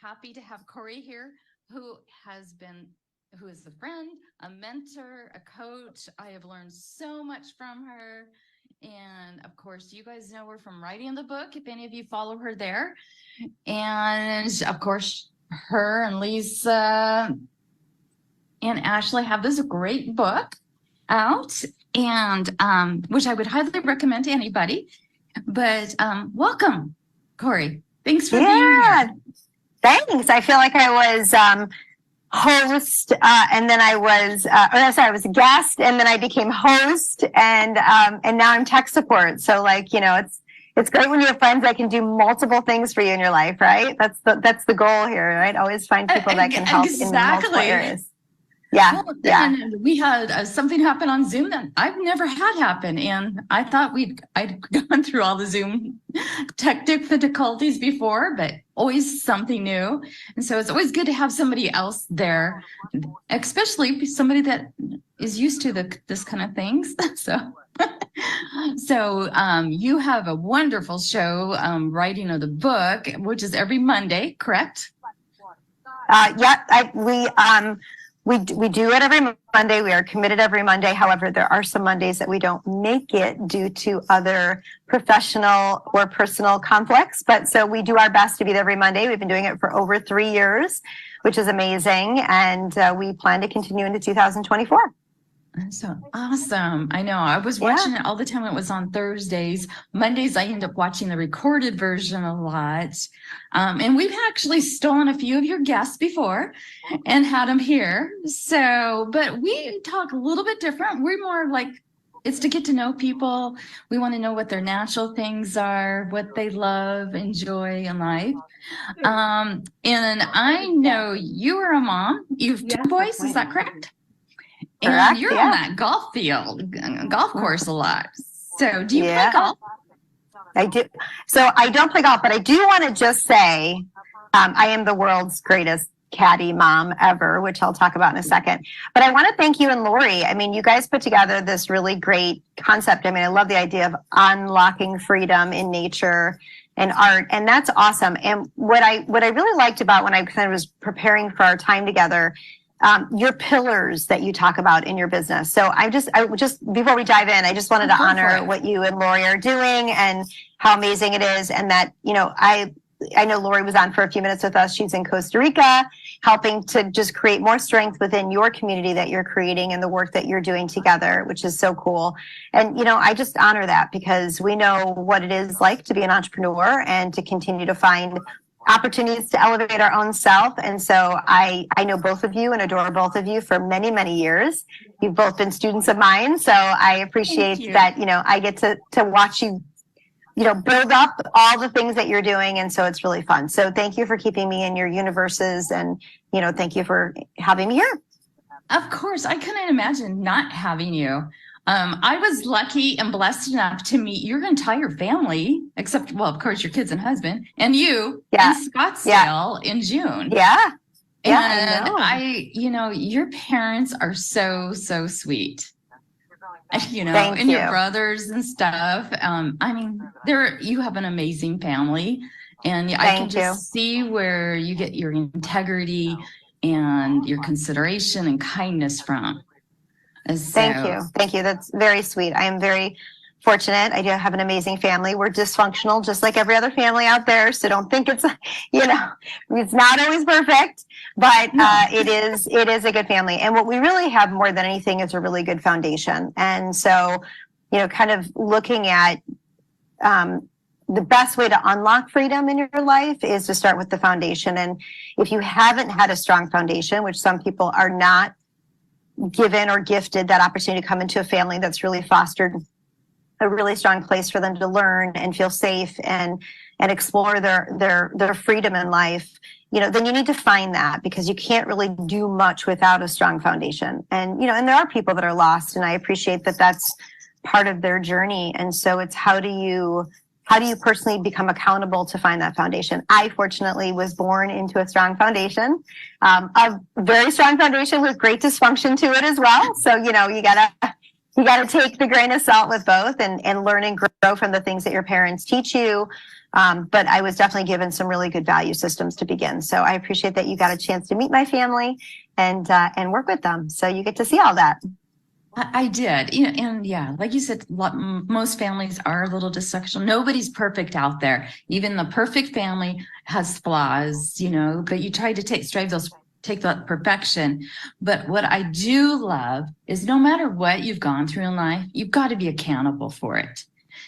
happy to have Korie here, who is a friend, a mentor, a coach. I have learned so much from her. And of course, you guys know her from writing the book, if any of you follow her there. And of course, her and Lisa and Ashley have this great book out, and which I would highly recommend to anybody. But welcome, Korie. Thanks for being here. Thanks. I feel like I was host, and then I was, I was a guest, and then I became host, and now I'm tech support. So, like, you know, it's great when you have friends that can do multiple things for you in your life, right? That's the goal here, right? Always find people that can help in multiple areas. Yeah, well, and we had something happen on Zoom that I've never had happen, and I thought I'd gone through all the Zoom tech difficulties before, but always something new. And so it's always good to have somebody else there, especially somebody that is used to this kind of things. So you have a wonderful show, writing of the book, which is every Monday, correct? We do it every Monday. We are committed every Monday. However, there are some Mondays that we don't make it due to other professional or personal conflicts. But so we do our best to be there every Monday. We've been doing it for over 3 years, which is amazing. And we plan to continue into 2024. So awesome. I know. I was watching it all the time. It was on Thursdays. Mondays, I end up watching the recorded version a lot. And we've actually stolen a few of your guests before and had them here. So, but we talk a little bit different. We're more like, it's to get to know people. We want to know what their natural things are, what they love, enjoy in life. And I know you are a mom. You have 2 boys. Is that correct? And you're on that golf course a lot. So do you play golf? I do. So I don't play golf, but I do want to just say I am the world's greatest caddy mom ever, which I'll talk about in a second. But I want to thank you and Lori. I mean, you guys put together this really great concept. I mean, I love the idea of unlocking freedom in nature and art, and that's awesome. And what I really liked about when I kind of was preparing for our time together, your pillars that you talk about in your business. So I just before we dive in, I just wanted to honor what you and Lori are doing and how amazing it is. And that, you know, I know Lori was on for a few minutes with us. She's in Costa Rica, helping to just create more strength within your community that you're creating and the work that you're doing together, which is so cool. And, you know, I just honor that because we know what it is like to be an entrepreneur and to continue to find opportunities to elevate our own self. And so I know both of you and adore both of you for many, many years. You've both been students of mine. So I appreciate that, you know, I get to watch you, you know, build up all the things that you're doing. And so it's really fun. So thank you for keeping me in your universes. And, you know, thank you for having me here. Of course, I couldn't imagine not having you. I was lucky and blessed enough to meet your entire family, except, well, of course, your kids and husband, and you in Scottsdale in June. And I, you know, your parents are so sweet. You know, and your brothers and stuff. I mean, you have an amazing family, and I can just see where you get your integrity and your consideration and kindness from. Thank you. That's very sweet. I am very fortunate. I do have an amazing family. We're dysfunctional, just like every other family out there. So don't think it's, you know, it's not always perfect, but it is a good family. And what we really have more than anything is a really good foundation. And so, you know, kind of looking at the best way to unlock freedom in your life is to start with the foundation. And if you haven't had a strong foundation, which some people are not given or gifted that opportunity to come into a family that's really fostered a really strong place for them to learn and feel safe and explore their freedom in life, you know, then you need to find that, because you can't really do much without a strong foundation. And, you know, and there are people that are lost, and I appreciate that that's part of their journey. And so it's how do you personally become accountable to find that foundation? I fortunately was born into a strong foundation, a very strong foundation with great dysfunction to it as well. So, you know, you gotta You got to take the grain of salt with both and learn and grow from the things that your parents teach you. But I was definitely given some really good value systems to begin. So I appreciate that you got a chance to meet my family and work with them. So you get to see all that. I did. And yeah, like you said, most families are a little dysfunctional. Nobody's perfect out there. Even the perfect family has flaws, but you try to take that perfection. But what I do love is no matter what you've gone through in life, you've got to be accountable for it.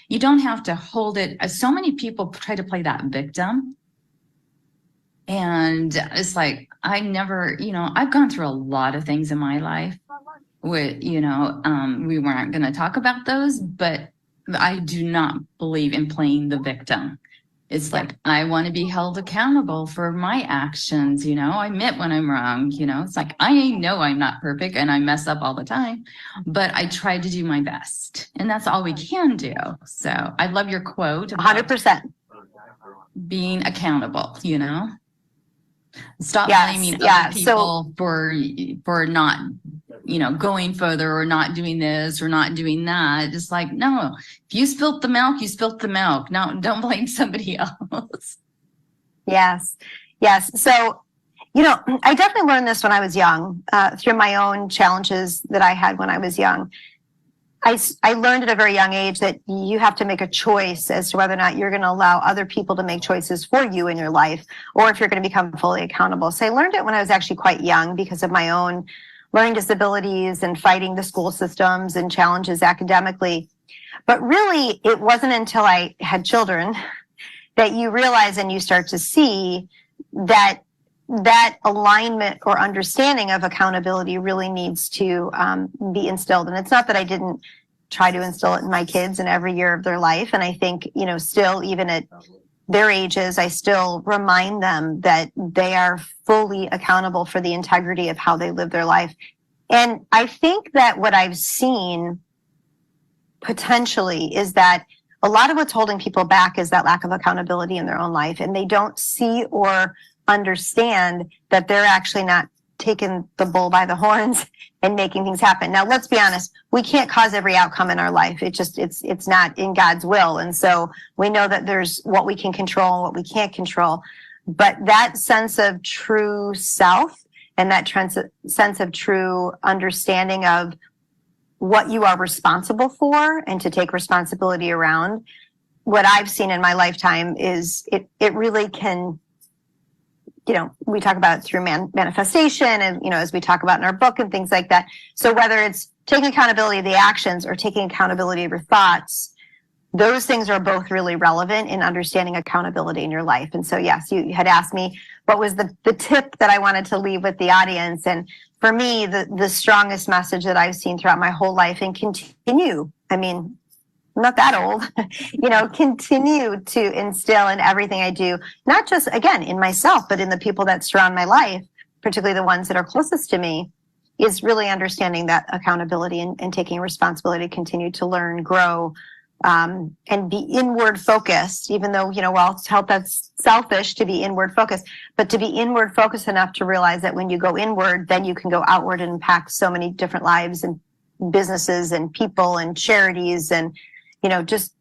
You don't have to hold it. So many people try to play that victim. And it's like, I've gone through a lot of things in my life. We weren't going to talk about those, but I do not believe in playing the victim. It's like, I want to be held accountable for my actions. I admit when I'm wrong. It's like, I know I'm not perfect and I mess up all the time, but I try to do my best. And that's all we can do. So I love your quote. 100%. Being accountable, Stop blaming other people for not, going further or not doing this or not doing that. Just like, no, if you spilt the milk, you spilt the milk. No, don't blame somebody else. Yes. So, I definitely learned this when I was young, through my own challenges that I had when I was young. I learned at a very young age that you have to make a choice as to whether or not you're going to allow other people to make choices for you in your life, or if you're going to become fully accountable. So I learned it when I was actually quite young because of my own learning disabilities and fighting the school systems and challenges academically. But really, it wasn't until I had children that you realize and you start to see that alignment or understanding of accountability really needs to be instilled. And it's not that I didn't try to instill it in my kids in every year of their life. And I think, still, even at their ages, I still remind them that they are fully accountable for the integrity of how they live their life. And I think that what I've seen potentially is that a lot of what's holding people back is that lack of accountability in their own life. And they don't see or understand that they're actually not taking the bull by the horns and making things happen. Now, let's be honest, we can't cause every outcome in our life. It's not in God's will. And so we know that there's what we can control and what we can't control. But that sense of true self and that sense of true understanding of what you are responsible for and to take responsibility around, what I've seen in my lifetime is it really can, we talk about it through manifestation and, as we talk about in our book and things like that. So whether it's taking accountability of the actions or taking accountability of your thoughts, those things are both really relevant in understanding accountability in your life. And so, yes, you had asked me what was the tip that I wanted to leave with the audience. And for me, the strongest message that I've seen throughout my whole life and continue, I'm not that old, continue to instill in everything I do, not just, again, in myself, but in the people that surround my life, particularly the ones that are closest to me, is really understanding that accountability and taking responsibility to continue to learn, grow, and be inward focused, even though, we're all taught that's selfish to be inward focused, but to be inward focused enough to realize that when you go inward, then you can go outward and impact so many different lives and businesses and people and charities and, just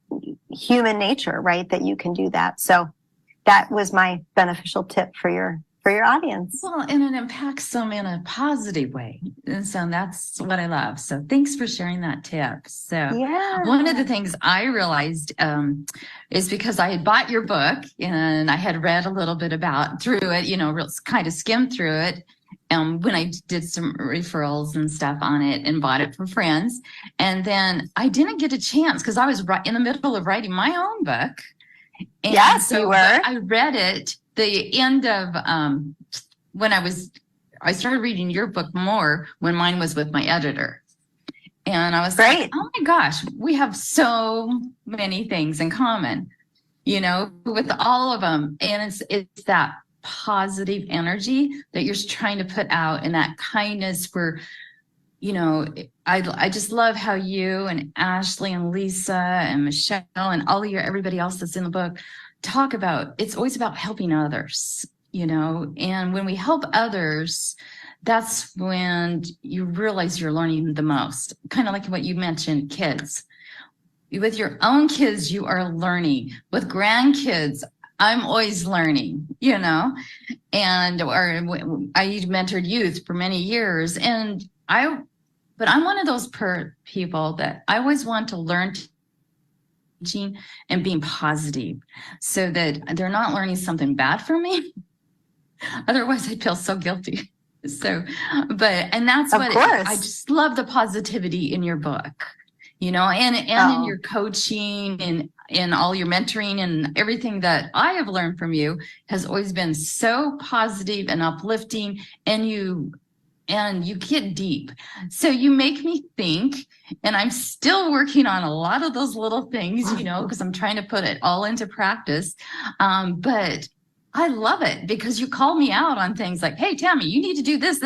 human nature, right? That you can do that. So that was my beneficial tip for your audience. Well, and it impacts them in a positive way. And so that's what I love. So thanks for sharing that tip. So one of the things I realized is because I had bought your book and I had read a little bit through it, kind of skimmed through it. When I did some referrals and stuff on it and bought it for friends. And then I didn't get a chance because I was right in the middle of writing my own book. And yes, you were. I read it the end of when I started reading your book more when mine was with my editor. And I was like, oh my gosh, we have so many things in common, with all of them. And it's that positive energy that you're trying to put out and that kindness for, I just love how you and Ashley and Lisa and Michelle and everybody else that's in the book talk about, it's always about helping others, and when we help others, that's when you realize you're learning the most. Kind of like what you mentioned, kids. With your own kids, you are learning. With grandkids, I'm always learning, you know, and or I mentored youth for many years, but I'm one of those people that I always want to learn teaching and being positive, so that they're not learning something bad from me. Otherwise, I'd feel so guilty. So, and that's Of what course. I just love the positivity in your book, you know, and in your coaching and in all your mentoring, and everything that I have learned from you has always been so positive and uplifting, and you get deep. So you make me think, and I'm still working on a lot of those little things, you know, because I'm trying to put it all into practice. But I love it because you call me out on things like, hey, Tammy, you need to do this,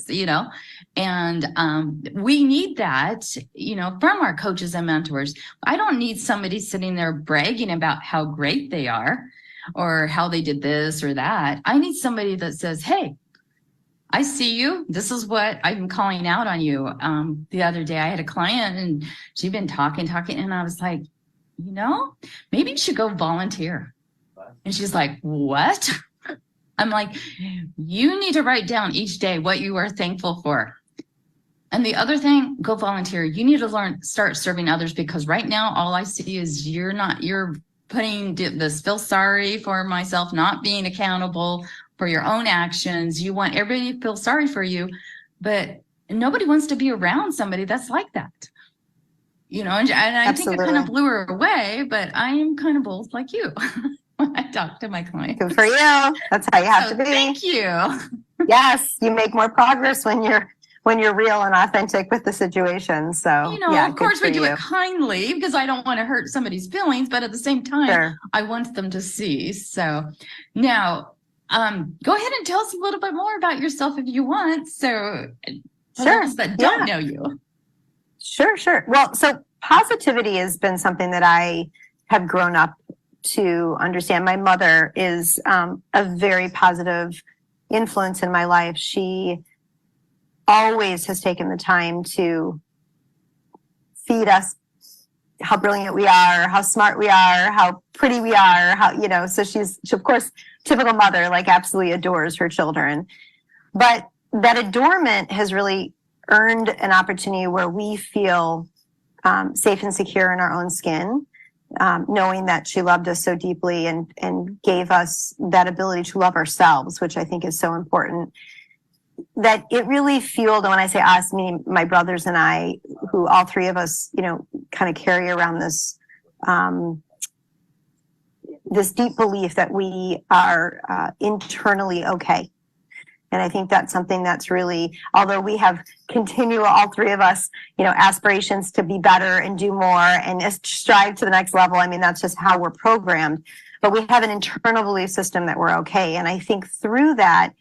you know, and we need that, you know, from our coaches and mentors. I don't need somebody sitting there bragging about how great they are or how they did this or that. I need somebody that says, hey, I see you. This is what I'm calling out on you. The other day I had a client and she'd been talking, and I was like, you know, maybe you should go volunteer. And she's like, what? I'm like, you need to write down each day what you are thankful for. And the other thing, go volunteer. You need to start serving others, because right now all I see is you're putting this feel sorry for myself, not being accountable for your own actions. You want everybody to feel sorry for you, but nobody wants to be around somebody that's like that. You know, and I think I kind of blew her away, but I am kind of bold like you. When I talk to my clients. Good for you. That's how you have to be. Thank you. Yes, you make more progress when you're real and authentic with the situation. So, you know, yeah, of course we do it kindly, because I don't want to hurt somebody's feelings, but at the same time, I want them to see. So now, go ahead and tell us a little bit more about yourself if you want. So, those that don't know you. Sure. Well, so positivity has been something that I have grown up to understand. My mother is a very positive influence in my life. She always has taken the time to feed us how brilliant we are, how smart we are, how pretty we are, how, you know, so she's of course, typical mother, like absolutely adores her children. But that adornment has really earned an opportunity where we feel safe and secure in our own skin. Knowing that she loved us so deeply and gave us that ability to love ourselves, which I think is so important, that it really fueled. And when I say us, meaning my brothers and I, who all three of us, you know, kind of carry around this, this deep belief that we are internally okay. And I think that's something that's really, although we have continual, all three of us, you know, aspirations to be better and do more and strive to the next level. I mean, that's just how we're programmed. But we have an internal belief system that we're okay. And I think through that,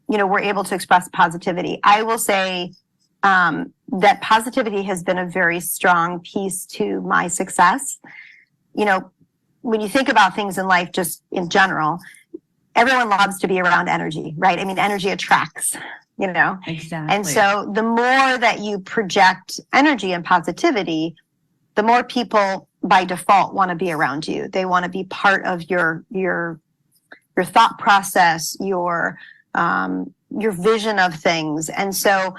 you know, we're able to express positivity. I will say that positivity has been a very strong piece to my success. You know, when you think about things in life, just in general, everyone loves to be around energy, right? I mean, energy attracts, you know? Exactly. And so the more that you project energy and positivity, the more people by default want to be around you. They want to be part of your thought process, your vision of things. And so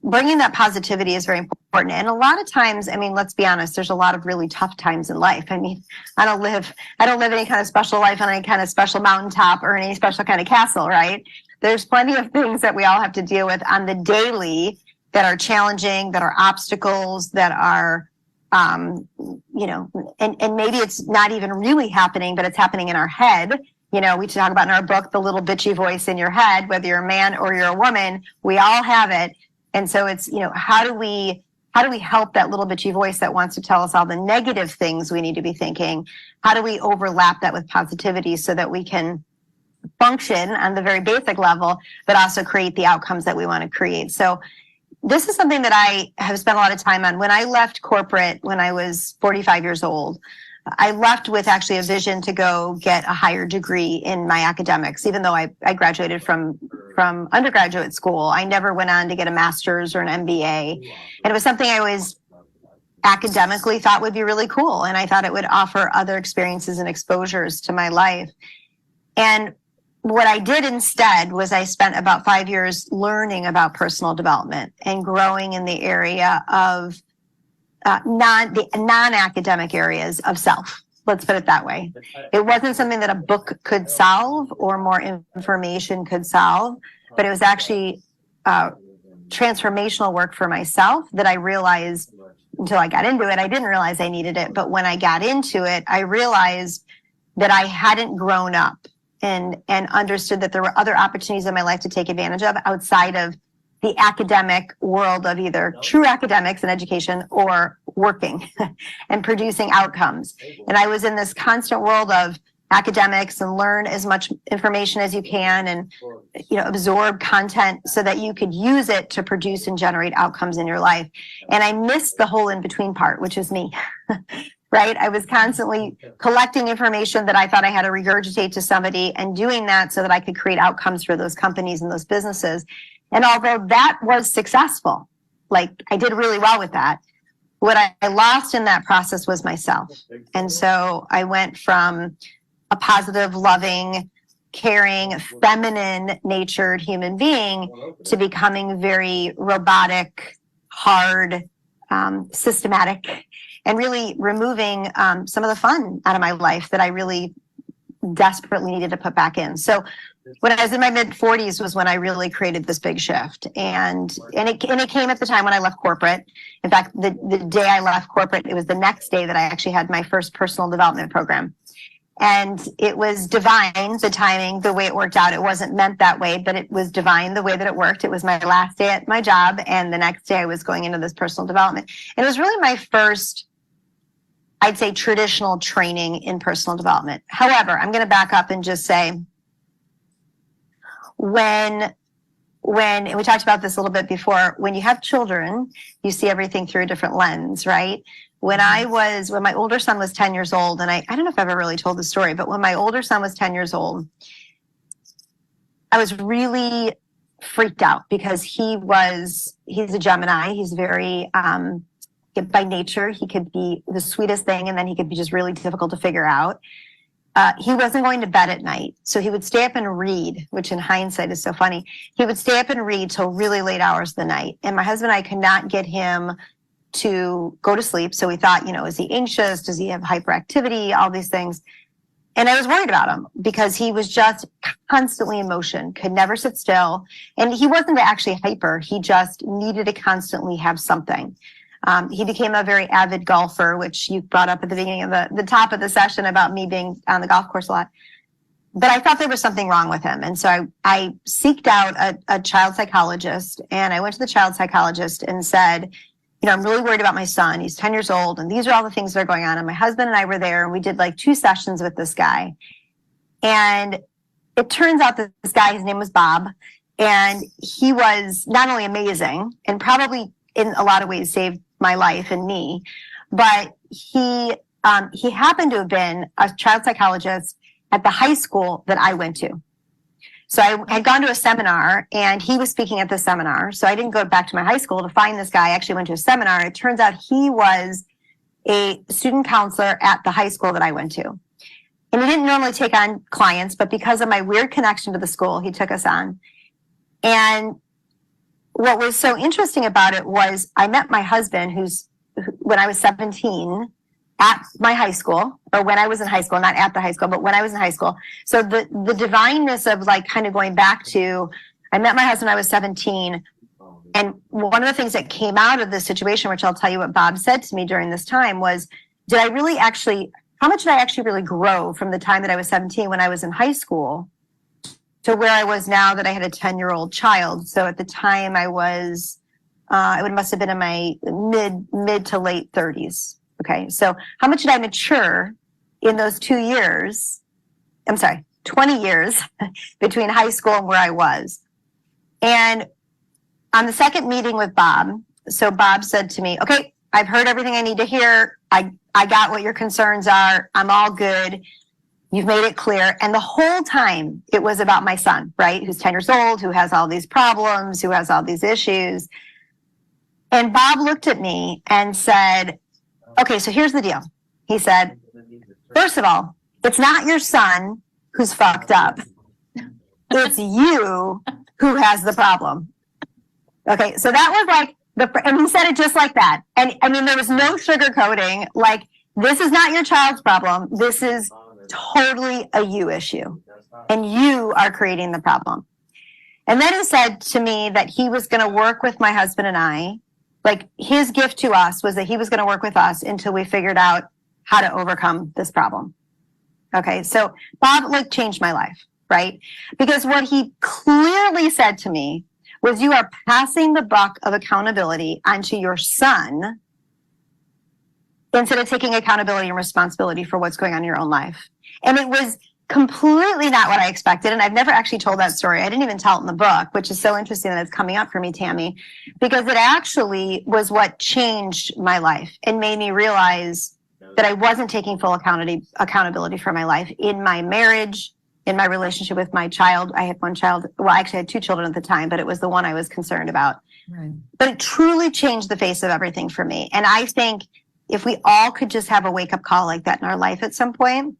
bringing that positivity is very important. And a lot of times, I mean, let's be honest, there's a lot of really tough times in life. I mean, I don't live any kind of special life on any kind of special mountaintop or any special kind of castle, right? There's plenty of things that we all have to deal with on the daily that are challenging, that are obstacles, that are, you know, and maybe it's not even really happening, but it's happening in our head. You know, we talk about in our book, the little bitchy voice in your head, whether you're a man or you're a woman, we all have it. And so it's, you know, how do we help that little bitchy voice that wants to tell us all the negative things we need to be thinking? How do we overlap that with positivity so that we can function on the very basic level, but also create the outcomes that we want to create? So this is something that I have spent a lot of time on. When I left corporate, when I was 45 years old, I left with actually a vision to go get a higher degree in my academics, even though I graduated from from undergraduate school. I never went on to get a master's or an MBA. And it was something I always academically thought would be really cool. And I thought it would offer other experiences and exposures to my life. And what I did instead was I spent about 5 years learning about personal development and growing in the area of non-academic areas of self. Let's put it that way. It wasn't something that a book could solve or more information could solve, but it was actually transformational work for myself that I realized until I got into it. I didn't realize I needed it, but when I got into it, I realized that I hadn't grown up and understood that there were other opportunities in my life to take advantage of outside of the academic world of either true academics and education or working and producing outcomes. And I was in this constant world of academics and learn as much information as you can and absorb content so that you could use it to produce and generate outcomes in your life. And I missed the whole in between part, which is me. Right? I was constantly collecting information that I thought I had to regurgitate to somebody and doing that so that I could create outcomes for those companies and those businesses. And although that was successful, like I did really well with that, what I lost in that process was myself. And so I went from a positive, loving, caring, feminine natured human being to becoming very robotic, hard, systematic, and really removing some of the fun out of my life that I really desperately needed to put back in. So when I was in my mid-40s was when I really created this big shift. And it came at the time when I left corporate. In fact, the day I left corporate, it was the next day that I actually had my first personal development program. And it was divine, the timing, the way it worked out. It wasn't meant that way, but it was divine the way that it worked. It was my last day at my job, and the next day I was going into this personal development. And it was really my first, I'd say, traditional training in personal development. However, I'm going to back up and just say, when and we talked about this a little bit before, when you have children, you see everything through a different lens, right? When my older son was 10 years old, and I don't know if I've ever really told the story, but when my older son was 10 years old, I was really freaked out because he's a Gemini. He's very, by nature, he could be the sweetest thing, and then he could be just really difficult to figure out. He wasn't going to bed at night, so he would stay up and read, which in hindsight is so funny. He would stay up and read till really late hours of the night, and my husband and I could not get him to go to sleep. So we thought, is he anxious? Does he have hyperactivity? All these things. And I was worried about him because he was just constantly in motion, could never sit still. And he wasn't actually hyper. He just needed to constantly have something. He became a very avid golfer, which you brought up at the beginning of the top of the session about me being on the golf course a lot. But I thought there was something wrong with him. And so I seeked out a child psychologist, and I went to the child psychologist and said, I'm really worried about my son. He's 10 years old, and these are all the things that are going on. And my husband and I were there, and we did like 2 sessions with this guy. And it turns out that this guy, his name was Bob, and he was not only amazing and probably in a lot of ways saved my life and me, but he happened to have been a child psychologist at the high school that I went to. So I had gone to a seminar, and he was speaking at the seminar. So I didn't go back to my high school to find this guy. I actually went to a seminar. It turns out he was a student counselor at the high school that I went to. And he didn't normally take on clients, but because of my weird connection to the school, he took us on. And what was so interesting about it was I met my husband, when I was 17, at my high school, or when I was in high school, not at the high school, but when I was in high school. So the divineness of like kind of going back to, I met my husband when I was 17. And one of the things that came out of this situation, which I'll tell you what Bob said to me during this time, was, how much did I actually really grow from the time that I was 17 when I was in high school to where I was now that I had a 10-year-old child? So at the time I was, it must have been in my mid to late 30s. Okay, so how much did I mature in those 2 years? 20 years between high school and where I was. And on the second meeting with Bob, so Bob said to me, okay, I've heard everything I need to hear. I got what your concerns are. I'm all good. You've made it clear. And the whole time it was about my son, right? Who's 10 years old, who has all these problems, who has all these issues. And Bob looked at me and said, okay, so here's the deal. He said, first of all, it's not your son who's fucked up. It's you who has the problem. Okay, so that was like, and he said it just like that. And I mean, there was no sugarcoating. Like, this is not your child's problem. This is totally a you issue. And you are creating the problem. And then he said to me that he was going to work with my husband and I. Like, his gift to us was that he was going to work with us until we figured out how to overcome this problem. Okay, so Bob like changed my life, right? Because what he clearly said to me was, you are passing the buck of accountability onto your son instead of taking accountability and responsibility for what's going on in your own life. And it was completely not what I expected. And I've never actually told that story. I didn't even tell it in the book, which is so interesting that it's coming up for me, Tammy, because it actually was what changed my life and made me realize that I wasn't taking full accountability for my life in my marriage, in my relationship with my child. I had one child. Well, I actually had 2 children at the time, but it was the one I was concerned about. Right. But it truly changed the face of everything for me. And I think if we all could just have a wake-up call like that in our life at some point.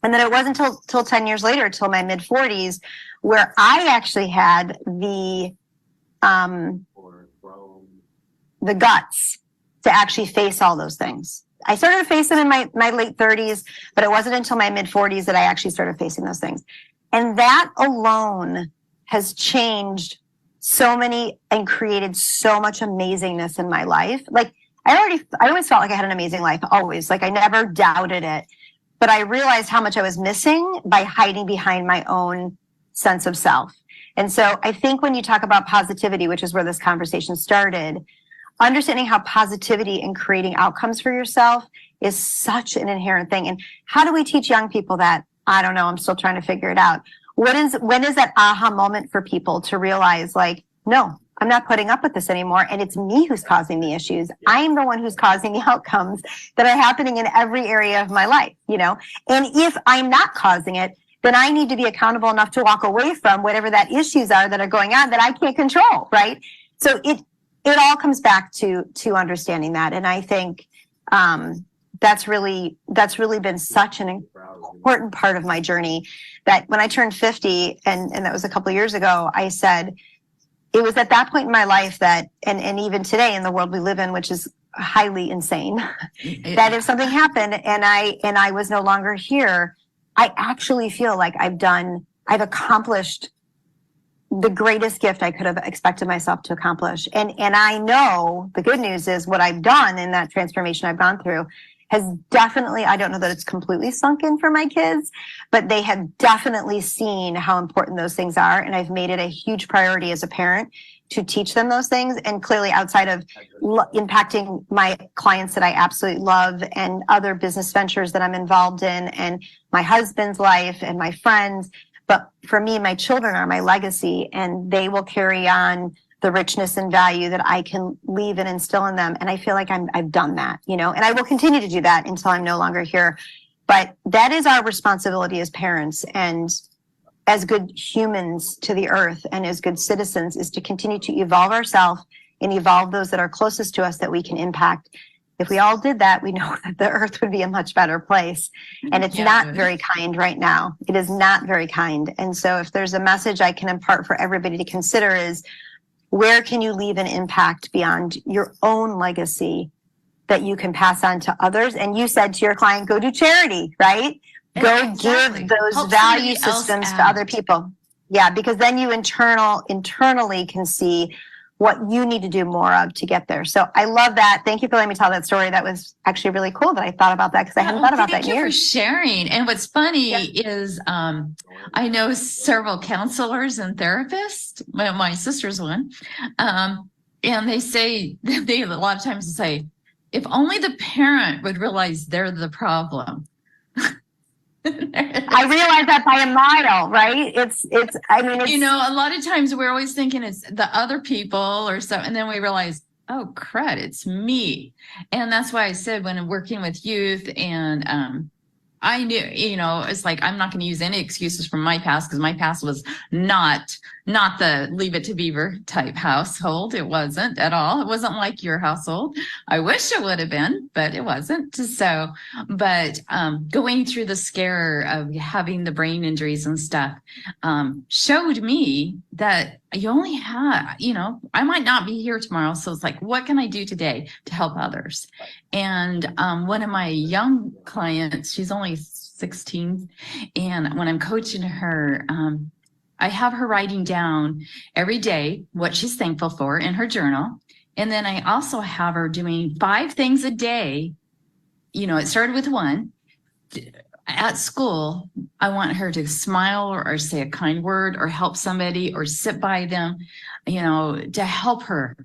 And then it wasn't till 10 years later, till my mid-40s, where I actually had the guts to actually face all those things. I started to face them in my late 30s, but it wasn't until my mid-40s that I actually started facing those things. And that alone has changed so many and created so much amazingness in my life. Like, I always felt like I had an amazing life, always. Like, I never doubted it. But I realized how much I was missing by hiding behind my own sense of self. And so I think when you talk about positivity, which is where this conversation started, understanding how positivity and creating outcomes for yourself is such an inherent thing. And how do we teach young people that? I don't know. I'm still trying to figure it out. When is that aha moment for people to realize, like, no, I'm not putting up with this anymore. And it's me who's causing the issues. I'm the one who's causing the outcomes that are happening in every area of my life, you know? And if I'm not causing it, then I need to be accountable enough to walk away from whatever that issues are that are going on that I can't control, right? So it all comes back to understanding that. And I think that's really been such an important part of my journey, that when I turned 50, and that was a couple of years ago, I said, it was at that point in my life that, and even today in the world we live in, which is highly insane, that if something happened and I was no longer here, I actually feel like I've accomplished the greatest gift I could have expected myself to accomplish. And I know the good news is what I've done in that transformation I've gone through has definitely, I don't know that it's completely sunk in for my kids, but they have definitely seen how important those things are. And I've made it a huge priority as a parent to teach them those things. And clearly outside of impacting my clients that I absolutely love and other business ventures that I'm involved in and my husband's life and my friends. But for me, my children are my legacy, and they will carry on the richness and value that I can leave and instill in them. And I feel like I've done that, you know, and I will continue to do that until I'm no longer here. But that is our responsibility as parents and as good humans to the earth and as good citizens, is to continue to evolve ourselves and evolve those that are closest to us that we can impact. If we all did that, we know that the earth would be a much better place. And it's not very kind right now. It is not very kind. And so if there's a message I can impart for everybody to consider is, where can you leave an impact beyond your own legacy that you can pass on to others? And you said to your client, go do charity, right? Go give those value systems to other people. Yeah, because then you internally can see what you need to do more of to get there. So I love that. Thank you for letting me tell that story. That was actually really cool that I thought about that, because I hadn't thought about that in years. Thank you for sharing. And what's funny is I know several counselors and therapists. My sister's one. And they say, they a lot of times say, if only the parent would realize they're the problem. I realize that by a mile, right? It's, you know, a lot of times we're always thinking it's the other people or so, and then we realize, oh crud, it's me. And that's why I said, when I'm working with youth and I knew, it's like, I'm not going to use any excuses from my past, because my past was not the Leave It to Beaver type household. It wasn't at all. It wasn't like your household. I wish it would have been, but it wasn't. So, but going through the scare of having the brain injuries and stuff showed me that you only have, I might not be here tomorrow. So it's like, what can I do today to help others? And one of my young clients, she's only 16. And when I'm coaching her, I have her writing down every day what she's thankful for in her journal. And then I also have her doing 5 things a day. It started with 1. At school, I want her to smile or say a kind word or help somebody or sit by them, to help her.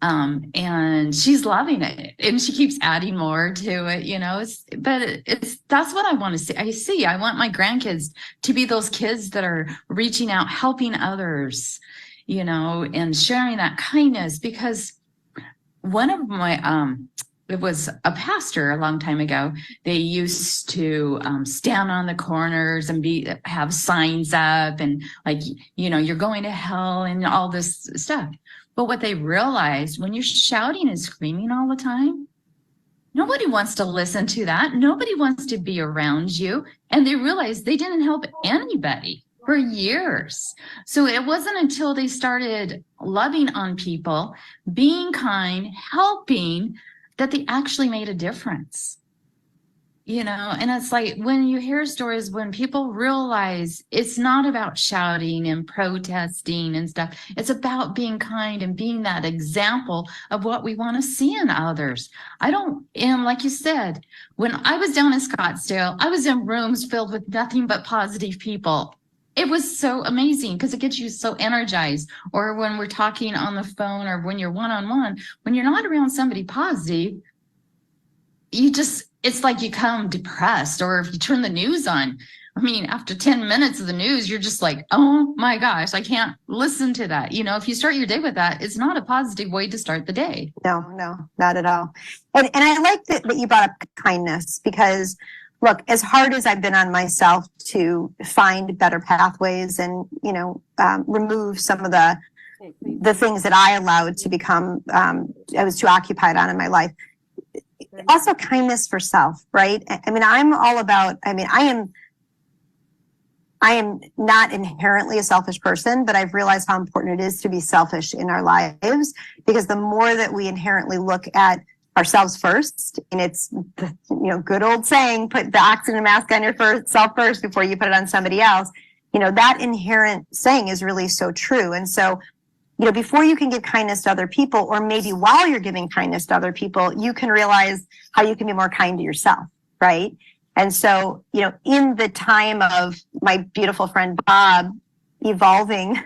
And she's loving it, and she keeps adding more to it, but that's what I want to see. I want my grandkids to be those kids that are reaching out, helping others, and sharing that kindness, because one of my, it was a pastor a long time ago. They used to stand on the corners and have signs up and like, you're going to hell and all this stuff. But what they realized, when you're shouting and screaming all the time, nobody wants to listen to that. Nobody wants to be around you. And they realized they didn't help anybody for years. So it wasn't until they started loving on people, being kind, helping, that they actually made a difference. And it's like, when you hear stories, when people realize it's not about shouting and protesting and stuff, it's about being kind and being that example of what we want to see in others. And like you said, when I was down in Scottsdale, I was in rooms filled with nothing but positive people. It was so amazing, because it gets you so energized. Or when we're talking on the phone, or when you're one-on-one, when you're not around somebody positive, it's like you come depressed. Or if you turn the news on, after 10 minutes of the news, you're just like, oh my gosh, I can't listen to that. If you start your day with that, it's not a positive way to start the day. No, not at all. And I like that you brought up kindness, because look, as hard as I've been on myself to find better pathways and, remove some of the things that I allowed to become, I was too occupied on in my life. Also kindness for self, right? I'm all about, I am not inherently a selfish person, but I've realized how important it is to be selfish in our lives, because the more that we inherently look at ourselves first, and it's good old saying, put the oxygen mask on yourself first before you put it on somebody else. That inherent saying is really so true. And so, before you can give kindness to other people, or maybe while you're giving kindness to other people, you can realize how you can be more kind to yourself, right? And so, in the time of my beautiful friend Bob evolving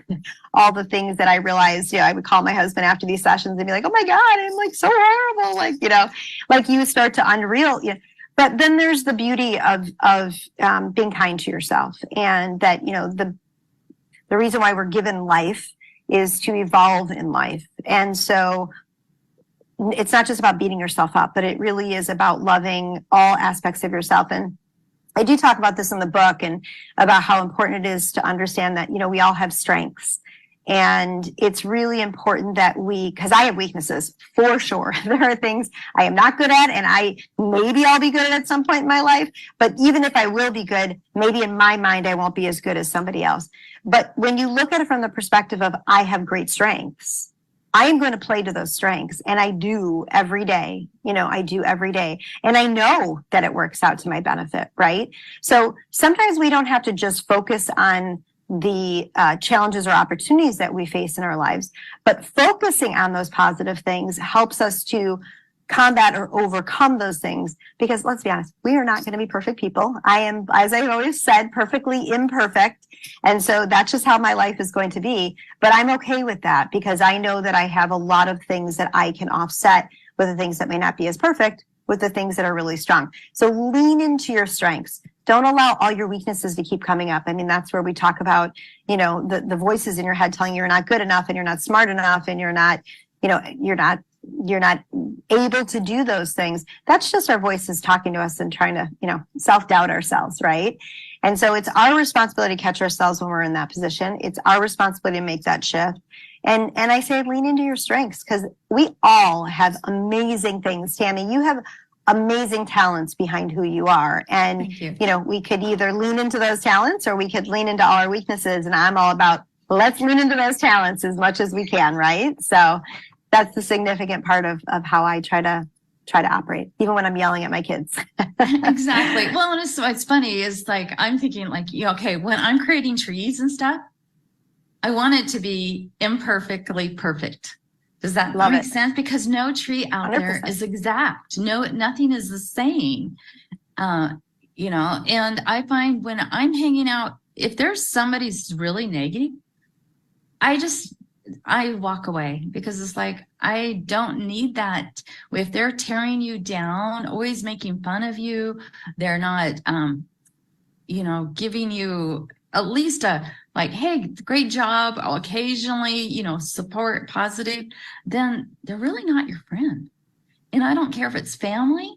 all the things that I realized, I would call my husband after these sessions and be like, oh my God, I'm like so horrible. Like you start to unreal, but then there's the beauty of being kind to yourself. And that, the reason why we're given life is to evolve in life. And so it's not just about beating yourself up, but it really is about loving all aspects of yourself. And I do talk about this in the book, and about how important it is to understand that, we all have strengths. And it's really important that because I have weaknesses for sure. There are things I am not good at, and maybe I'll be good at some point in my life. But even if I will be good, maybe in my mind, I won't be as good as somebody else. But when you look at it from the perspective of I have great strengths, I am going to play to those strengths. And I do every day, I do every day. And I know that it works out to my benefit, right? So sometimes we don't have to just focus on the challenges or opportunities that we face in our lives, but focusing on those positive things helps us to combat or overcome those things. Because let's be honest, we are not going to be perfect people. I am, as I've always said, perfectly imperfect. And so that's just how my life is going to be. But I'm okay with that, because I know that I have a lot of things that I can offset with the things that may not be as perfect, with the things that are really strong. So lean into your strengths. Don't allow all your weaknesses to keep coming up. That's where we talk about, the voices in your head telling you you're not good enough, and you're not smart enough, and you're not you're not able to do those things. That's just our voices talking to us and trying to, self-doubt ourselves, right? And so it's our responsibility to catch ourselves when we're in that position. It's our responsibility to make that shift. And I say lean into your strengths, because we all have amazing things. Tammy, you have amazing talents behind who you are. And, we could either lean into those talents or we could lean into all our weaknesses. And I'm all about, let's lean into those talents as much as we can, right? So that's the significant part of how I try to operate, even when I'm yelling at my kids. Exactly. Well, and it's funny is like, I'm thinking like, okay, when I'm creating trees and stuff, I want it to be imperfectly perfect. Does that make sense? Because no tree out 100%. There is exact. No, nothing is the same. And I find when I'm hanging out, if there's somebody's really negative, I walk away, because it's like, I don't need that. If they're tearing you down, always making fun of you, they're not, giving you at least a, like, hey, great job, occasionally, support, positive, then they're really not your friend. And I don't care if it's family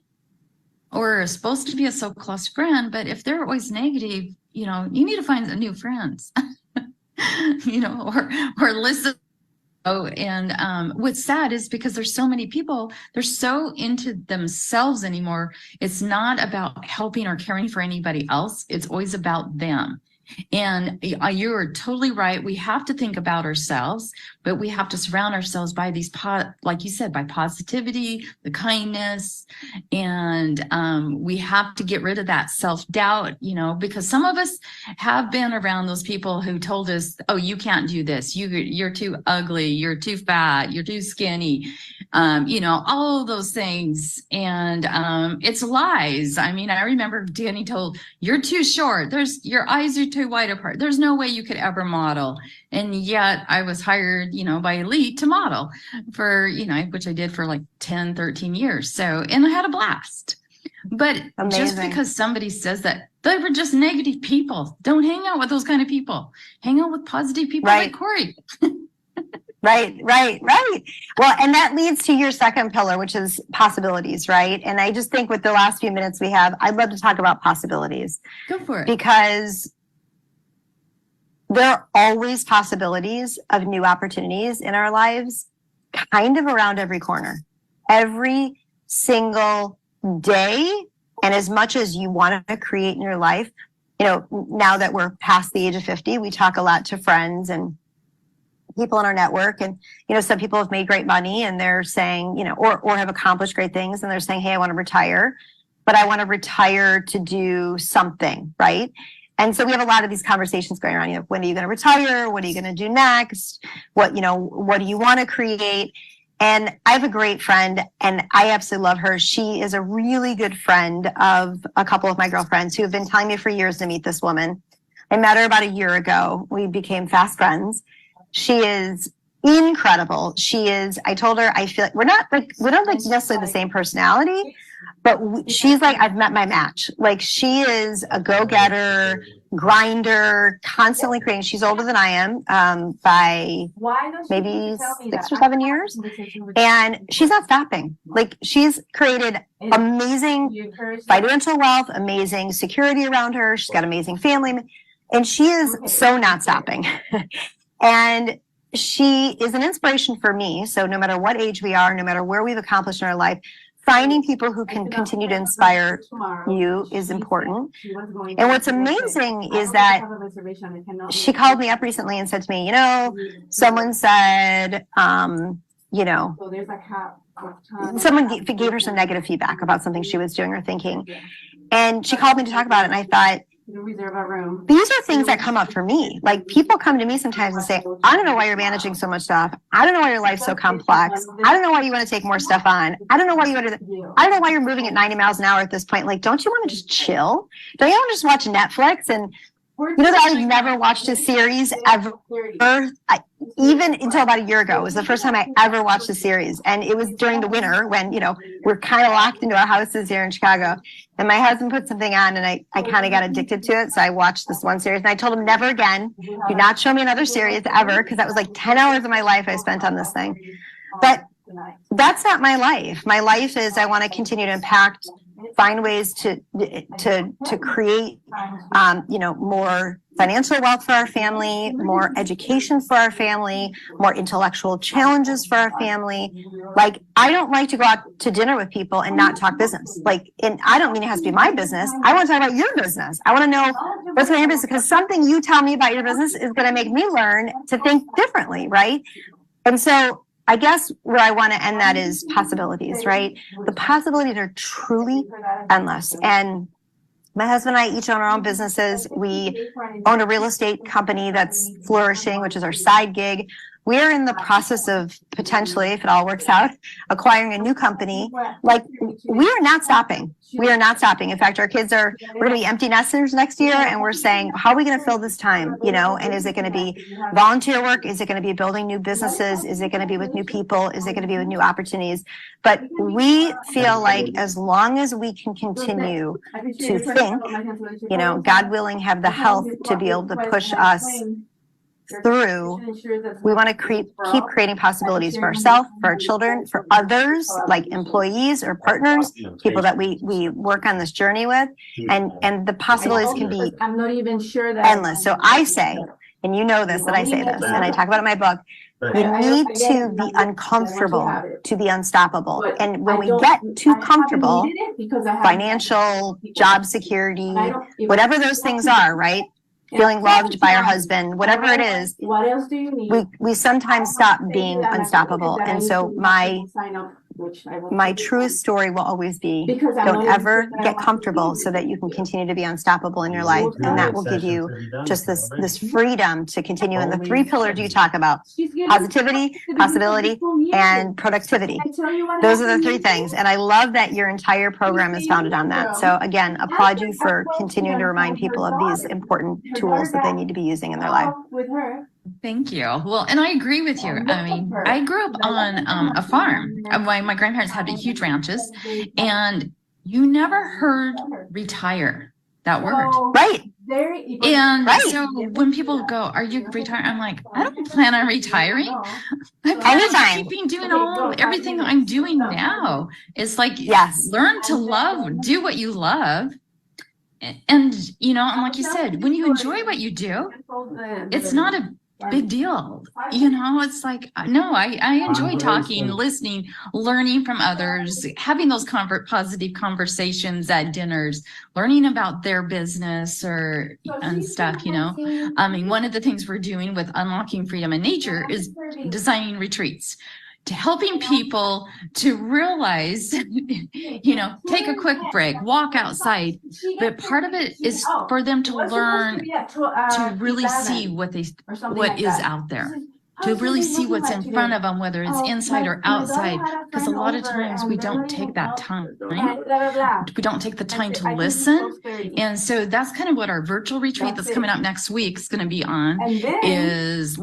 or supposed to be a so close friend, but if they're always negative, you need to find new friends, or listen. Oh, and what's sad is because there's so many people, they're so into themselves anymore. It's not about helping or caring for anybody else. It's always about them. And you are totally right. We have to think about ourselves, but we have to surround ourselves by these, like you said, by positivity, the kindness, and we have to get rid of that self-doubt, because some of us have been around those people who told us, oh, you can't do this. You're too ugly. You're too fat. You're too skinny. All of those things. And it's lies. I mean, I remember Danny told, you're too short. Your eyes are too wide apart. There's no way you could ever model. And yet I was hired, by Elite to model for, which I did for like 10, 13 years. So, and I had a blast. But amazing. Just because somebody says that, they were just negative people. Don't hang out with those kind of people. Hang out with positive people like Korie. Right. Well, and that leads to your second pillar, which is possibilities, right? And I just think with the last few minutes we have, I'd love to talk about possibilities. Go for it. Because there are always possibilities of new opportunities in our lives, kind of around every corner, every single day. And as much as you want to create in your life, now that we're past the age of 50, we talk a lot to friends and people in our network. And, some people have made great money and they're saying, or have accomplished great things. And they're saying, hey, I want to retire, but I want to retire to do something, right? And so we have a lot of these conversations going on. When are you going to retire? What are you going to do next? What do you want to create? And I have a great friend and I absolutely love her. She is a really good friend of a couple of my girlfriends who have been telling me for years to meet this woman. I met her about a year ago. We became fast friends. She is incredible. I told her, I feel like we don't necessarily the same personality, but she's like, I've met my match. Like, she is a go-getter, grinder, constantly creating. She's older than I am by maybe 6 or 7 years. And she's not stopping. Like, she's created amazing financial wealth, amazing security around her. She's got amazing family. And she is so not stopping. And she is an inspiration for me. So no matter what age we are, no matter where we've accomplished in our life, finding people who can continue to inspire you is important. And what's amazing is that she called me up recently and said to me, someone said, someone gave her some negative feedback about something she was doing or thinking. And she called me to talk about it. And I thought, these are things that come up for me. Like, people come to me sometimes and say, I don't know why you're managing so much stuff. I don't know why your life's so complex. I don't know why you want to take more stuff on. I don't know why I don't know why you're moving at 90 miles an hour at this point. Like, don't you want to just chill? Don't you want to just watch Netflix? And that I've never watched a series ever. Even until about a year ago, it was the first time I ever watched a series. And it was during the winter when, we're kind of locked into our houses here in Chicago. And my husband put something on and I kind of got addicted to it. So I watched this one series and I told him, never again, do not show me another series ever. Because that was like 10 hours of my life I spent on this thing. But that's not my life. My life is I want to continue to impact, find ways to create, more financial wealth for our family, more education for our family, more intellectual challenges for our family. Like, I don't like to go out to dinner with people and not talk business. Like, and I don't mean it has to be my business. I want to talk about your business. I want to know what's going on in your business, because something you tell me about your business is going to make me learn to think differently, right? And so I guess where I want to end that is possibilities, right? The possibilities are truly endless. And my husband and I each own our own businesses. We own a real estate company that's flourishing, which is our side gig. We're in the process of potentially, if it all works out, acquiring a new company. Like, we are not stopping. We are not stopping. In fact, we're going to be empty nesters next year, and we're saying, how are we going to fill this time? And is it going to be volunteer work? Is it going to be building new businesses? Is it going to be with new people? Is it going to be with new opportunities? But we feel like as long as we can continue to think, God willing, have the health to be able to push us through, we want to keep creating possibilities for ourselves, for our children, for others, like employees or partners, people that we work on this journey with, and the possibilities can be endless. So I say, and you know this, that I say this, and I talk about it in my book, you need to be uncomfortable to be unstoppable. And when we get too comfortable, financial, job security, whatever those things are, right? Feeling loved by our husband, whatever it is, what else do you need? We sometimes stop being unstoppable. And so my truest story will always be, don't ever get comfortable so that you can continue to be unstoppable in your life. And that will give you just this freedom to continue. And the three pillars you talk about: positivity, possibility, and productivity. Those are the three things. And I love that your entire program is founded on that. So again, applaud you for continuing to remind people of these important tools that they need to be using in their life. Thank you. Well, and I agree with you. I mean, I grew up on a farm. My grandparents had huge ranches, and you never heard retire, that word. Right. And so when people go, are you retired? I'm like, I don't plan on retiring. I plan on keeping doing everything I'm doing now. It's like, yes, learn to love, do what you love. And, and like you said, when you enjoy what you do, it's not a big deal. It's like, no, I enjoy talking, listening, learning from others, having those positive conversations at dinners, learning about their business and stuff, I mean, one of the things we're doing with Unlocking Freedom in Nature is designing retreats, to helping people to realize, take a quick break, walk outside. But part of it is for them to learn to really see what is out there, to really see what's in front of them, whether it's inside or outside. Because a lot of times we don't take that time. We don't take the time to listen. And so that's kind of what our virtual retreat that's coming up next week is going to be on, is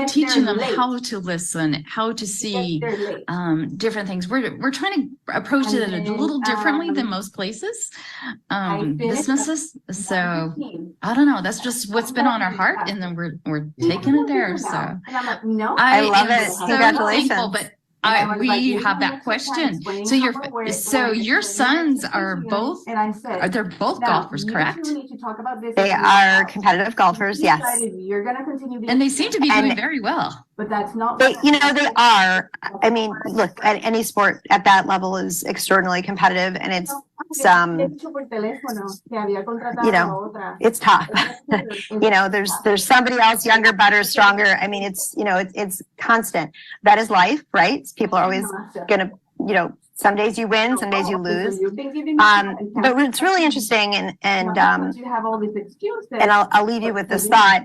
teaching them how to listen, how to see different things. We're trying to approach it a little differently than most places, businesses. So I don't know. That's just what's been on our heart, and then we're taking it there. So I love it. Congratulations. Thankful, but we have that question. So your sons are both, they're both golfers, correct? They are competitive golfers, yes. And they seem to be doing very well. But that's not. They are. I mean, look, at any sport at that level is extraordinarily competitive, and it's it's tough. There's somebody else younger, better, stronger. I mean, it's constant. That is life, right? People are always gonna, some days you win, some days you lose. But it's really interesting, and I'll leave you with this thought.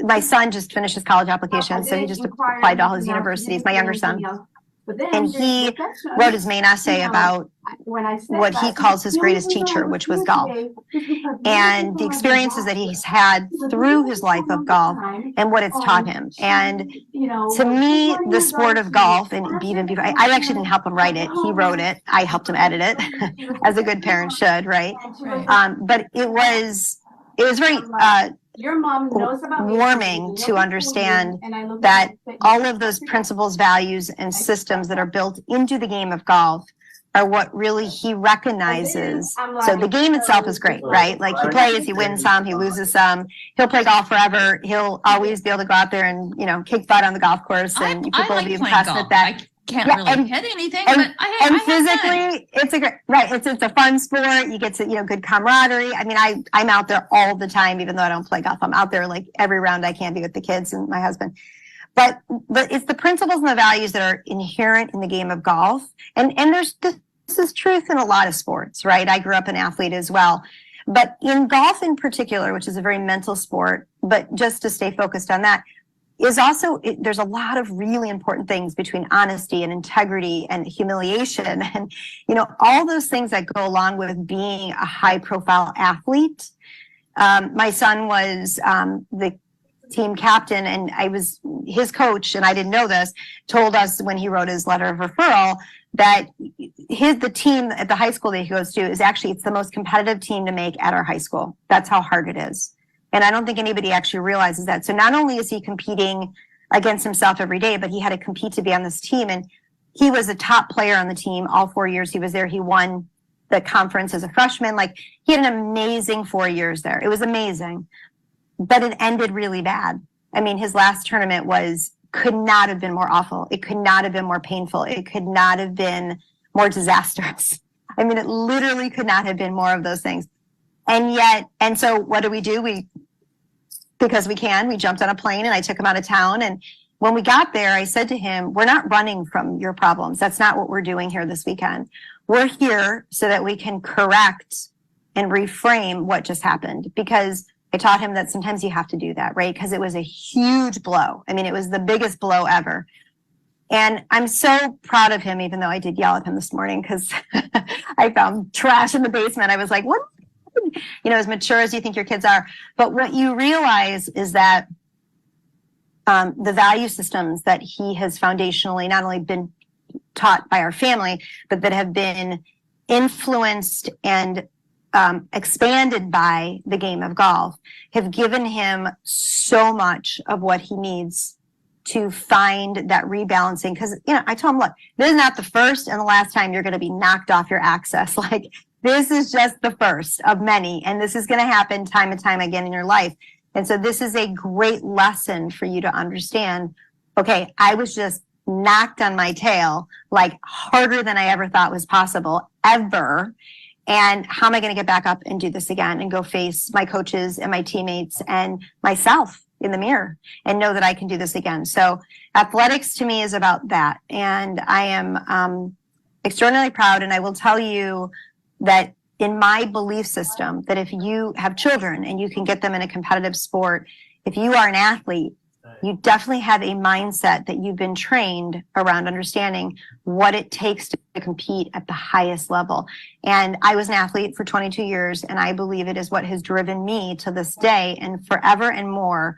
My son just finished his college application, so he just applied to all his universities, my younger son. And he wrote his main essay about what he calls his greatest teacher, which was golf, and the experiences that he's had through his life of golf and what it's taught him. And to me, the sport of golf, and even before, I actually didn't help him write it. He wrote it. I helped him edit it, as a good parent should, right? But it was very Your mom knows about warming to understand that all of those principles, values, and systems that are built into the game of golf are what really he recognizes. So the game itself is great, right? Like he plays, he wins some, he loses some. He'll play golf forever. He'll always be able to go out there and, you know, kick butt on the golf course, and people will be impressed with that. Can't really hit anything, but I physically, it's a great, right. It's a fun sport. You get to, you know, good camaraderie. I mean, I'm out there all the time, even though I don't play golf. I'm out there like every round I can be with the kids and my husband. But it's the principles and the values that are inherent in the game of golf. And this is truth in a lot of sports, right? I grew up an athlete as well. But in golf in particular, which is a very mental sport, but just to stay focused on that, is also, there's a lot of really important things between honesty and integrity and humiliation and, you know, all those things that go along with being a high profile athlete. My son was the team captain, and I was his coach, and I didn't know this, told us when he wrote his letter of referral that the team at the high school that he goes to is actually, it's the most competitive team to make at our high school. That's how hard it is. And I don't think anybody actually realizes that. So not only is he competing against himself every day, but he had to compete to be on this team. And he was a top player on the team all 4 years he was there. He won the conference as a freshman. Like, he had an amazing 4 years there. It was amazing, but it ended really bad. I mean, his last tournament could not have been more awful. It could not have been more painful. It could not have been more disastrous. I mean, it literally could not have been more of those things. And so what do? Because we jumped on a plane and I took him out of town. And when we got there, I said to him, we're not running from your problems. That's not what we're doing here this weekend. We're here so that we can correct and reframe what just happened. Because I taught him that sometimes you have to do that, right? Because it was a huge blow. I mean, it was the biggest blow ever. And I'm so proud of him, even though I did yell at him this morning because I found trash in the basement. I was like, what? You know, as mature as you think your kids are. But what you realize is that the value systems that he has foundationally not only been taught by our family, but that have been influenced and expanded by the game of golf have given him so much of what he needs to find that rebalancing. Because, you know, I told him, look, this is not the first and the last time you're going to be knocked off your access. Like, this is just the first of many, and this is going to happen time and time again in your life. And so this is a great lesson for you to understand, okay, I was just knocked on my tail, like harder than I ever thought was possible, ever. And how am I going to get back up and do this again and go face my coaches and my teammates and myself in the mirror and know that I can do this again? So athletics to me is about that. And I am extraordinarily proud. And I will tell you that in my belief system, that if you have children and you can get them in a competitive sport, if you are an athlete, you definitely have a mindset that you've been trained around understanding what it takes to compete at the highest level. And I was an athlete for 22 years, and I believe it is what has driven me to this day and forever and more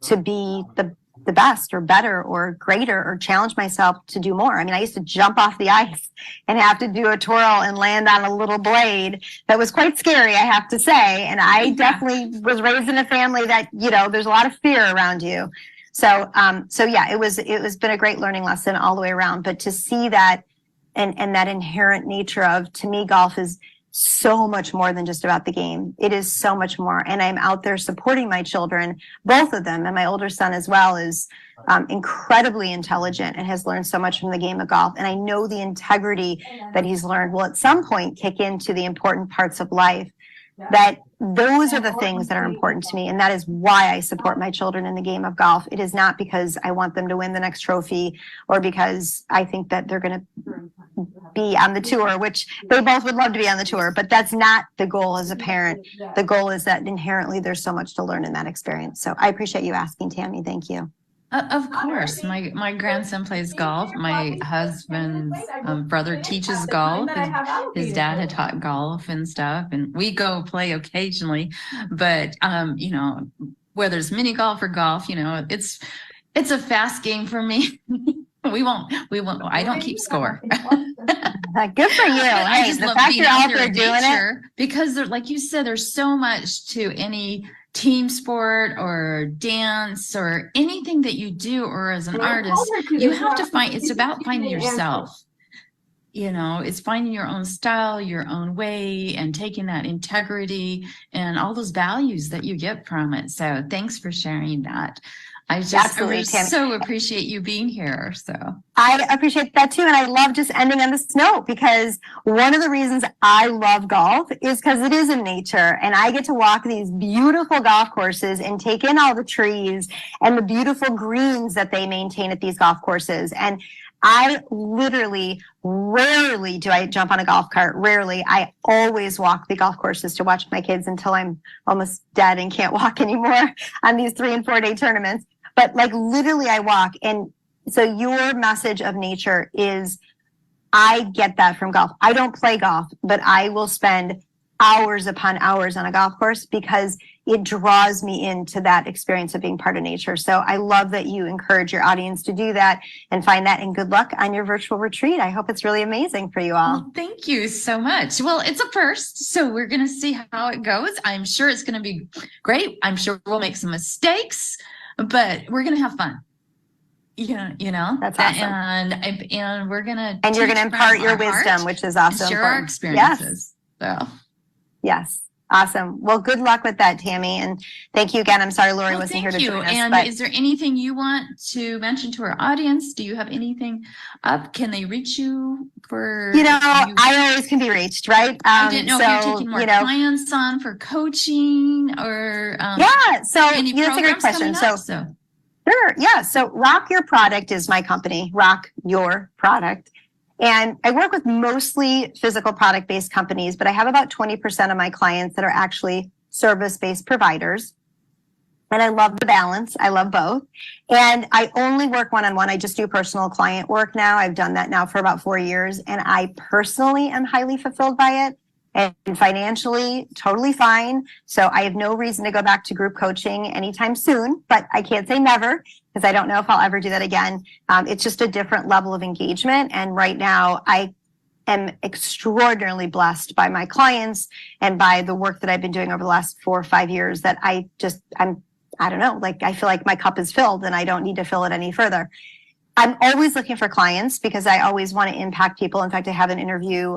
to be the best or better or greater or challenge myself to do more. I mean, I used to jump off the ice and have to do a twirl and land on a little blade. That was quite scary, I have to say. And I definitely was raised in a family that, you know, there's a lot of fear around you. So yeah, it was been a great learning lesson all the way around. But to see that and that inherent nature of, to me, golf is so much more than just about the game. It is so much more. And I'm out there supporting my children, both of them. And my older son as well is incredibly intelligent and has learned so much from the game of golf. And I know the integrity that he's learned will at some point kick into the important parts of life. That those are the things that are important to me. And that is why I support my children in the game of golf. It is not because I want them to win the next trophy or because I think that they're going to be on the tour, which they both would love to be on the tour. But that's not the goal as a parent. The goal is that inherently there's so much to learn in that experience. So I appreciate you asking, Tammy. Thank you. Of course. My grandson plays golf. My husband's brother teaches golf. His dad had taught golf and stuff, and we go play occasionally. But you know, whether it's mini golf or golf, you know, it's a fast game for me. We won't. I don't keep score. Good for you. I hey, just the love fact being you're out out there there in doing nature, it, because like you said, there's so much to any team sport or dance or anything that you do, or as an artist, you have to find, it's about finding yourself. It's finding your own style, your own way, and taking that integrity and all those values that you get from it. So thanks for sharing that. I so appreciate you being here. So I appreciate that too. And I love just ending on this note, because one of the reasons I love golf is because it is in nature, and I get to walk these beautiful golf courses and take in all the trees and the beautiful greens that they maintain at these golf courses. And I literally, rarely do I jump on a golf cart. Rarely. I always walk the golf courses to watch my kids until I'm almost dead and can't walk anymore on these 3 and 4 day tournaments. But like literally I walk. And so your message of nature is, I get that from golf. I don't play golf, but I will spend hours upon hours on a golf course because it draws me into that experience of being part of nature. So I love that you encourage your audience to do that and find that, and good luck on your virtual retreat. I hope it's really amazing for you all. Well, thank you so much. Well, it's a first, so we're going to see how it goes. I'm sure it's going to be great. I'm sure we'll make some mistakes, but we're going to have fun. That's awesome. And we're going to, and you're going to impart your wisdom, which is also share our experiences. Yes. So. Yes. Awesome. Well, good luck with that, Tammy. And thank you again. I'm sorry Lori wasn't here to join us. And is there anything you want to mention to our audience? Do you have anything up? Can they reach you for? I always can be reached, right? I didn't know if you're taking more clients on for coaching or So that's a great question. Sure. Yeah. So Rock Your Product is my company, Rock Your Product. And I work with mostly physical product-based companies, but I have about 20% of my clients that are actually service-based providers. And I love the balance. I love both. And I only work one-on-one. I just do personal client work now. I've done that now for about 4 years. And I personally am highly fulfilled by it, and financially totally fine. So I have no reason to go back to group coaching anytime soon, but I can't say never, because I don't know if I'll ever do that again. It's just a different level of engagement. And right now I am extraordinarily blessed by my clients and by the work that I've been doing over the last 4 or 5 years, that I don't know, like I feel like my cup is filled and I don't need to fill it any further. I'm always looking for clients because I always want to impact people. In fact, I have an interview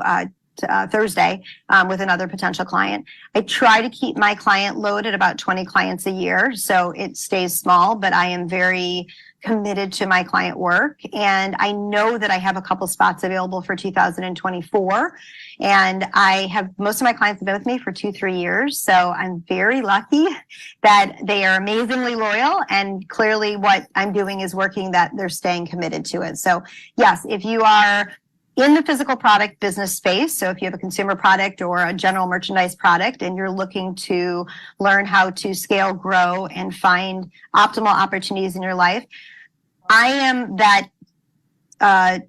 Thursday with another potential client. I try to keep my client load at about 20 clients a year, so it stays small, but I am very committed to my client work. And I know that I have a couple spots available for 2024. And I have, most of my clients have been with me for 2-3 years. So I'm very lucky that they are amazingly loyal, and clearly what I'm doing is working, that they're staying committed to it. So yes, if you are in the physical product business space, so if you have a consumer product or a general merchandise product and you're looking to learn how to scale, grow, and find optimal opportunities in your life, I am that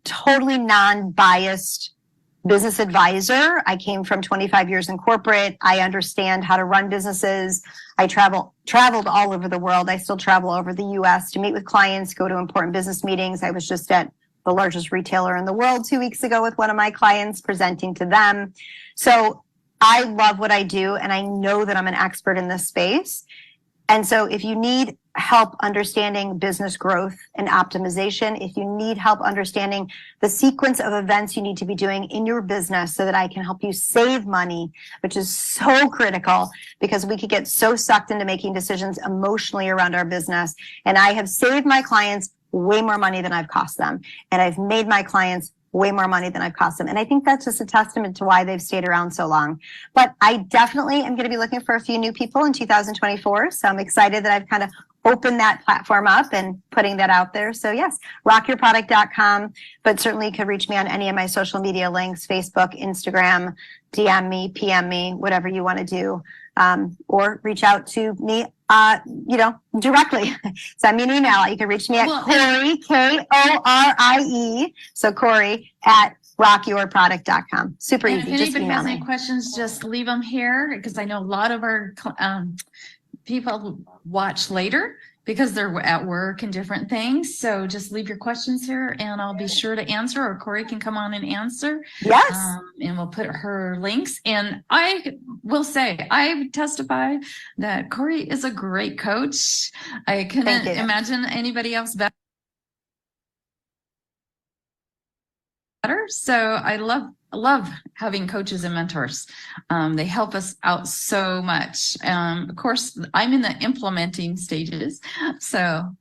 totally non-biased business advisor. I came from 25 years in corporate. I understand how to run businesses. I traveled all over the world. I still travel over the US to meet with clients, go to important business meetings. I was just at the largest retailer in the world 2 weeks ago with one of my clients, presenting to them. So I love what I do, and I know that I'm an expert in this space. And so if you need help understanding business growth and optimization, if you need help understanding the sequence of events you need to be doing in your business so that I can help you save money, which is so critical because we could get so sucked into making decisions emotionally around our business. And I have saved my clients way more money than I've cost them. And I've made my clients way more money than I've cost them. And I think that's just a testament to why they've stayed around so long. But I definitely am going to be looking for a few new people in 2024. So I'm excited that I've kind of opened that platform up and putting that out there. So yes, rockyourproduct.com, but certainly you could reach me on any of my social media links, Facebook, Instagram, DM me, PM me, whatever you want to do. Or reach out to me, directly. Send me an email. You can reach me at Korie, Korie. So Korie at rockyourproduct.com. Super easy. If just anybody email has me. any questions, just leave them here, because I know a lot of our people watch later because they're at work and different things. So just leave your questions here and I'll be sure to answer, or Korie can come on and answer. Yes. And we'll put her links. And I will say, I testify that Korie is a great coach. I couldn't imagine anybody else better. So I love having coaches and mentors. They help us out so much. Of course, I'm in the implementing stages, so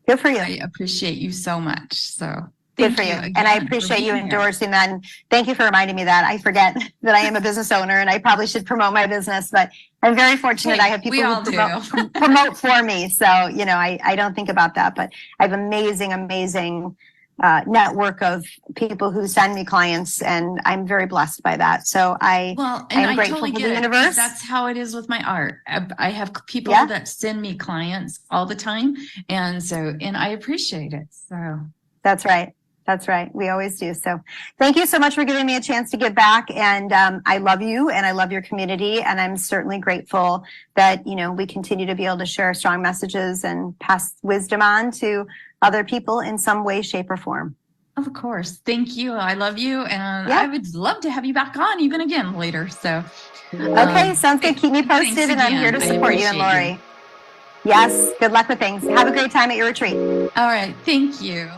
good for you. I appreciate you so much. So good for you. And I appreciate you endorsing that. And thank you for reminding me that. I forget that I am a business owner and I probably should promote my business, but I'm very fortunate. I have people who promote for me. So, you know, I don't think about that, but I have amazing network of people who send me clients, and I'm very blessed by that. So I'm grateful for the universe. That's how it is with my art. I have people that send me clients all the time, and I appreciate it. So that's right. That's right. We always do. So thank you so much for giving me a chance to give back. And I love you and I love your community. And I'm certainly grateful that, you know, we continue to be able to share strong messages and pass wisdom on to other people in some way, shape, or form. Of course. Thank you. I love you. And I would love to have you back on even again later. So okay, sounds good. Keep me posted and I'm here to support you and Lori. Yes. Good luck with things. Have a great time at your retreat. All right. Thank you.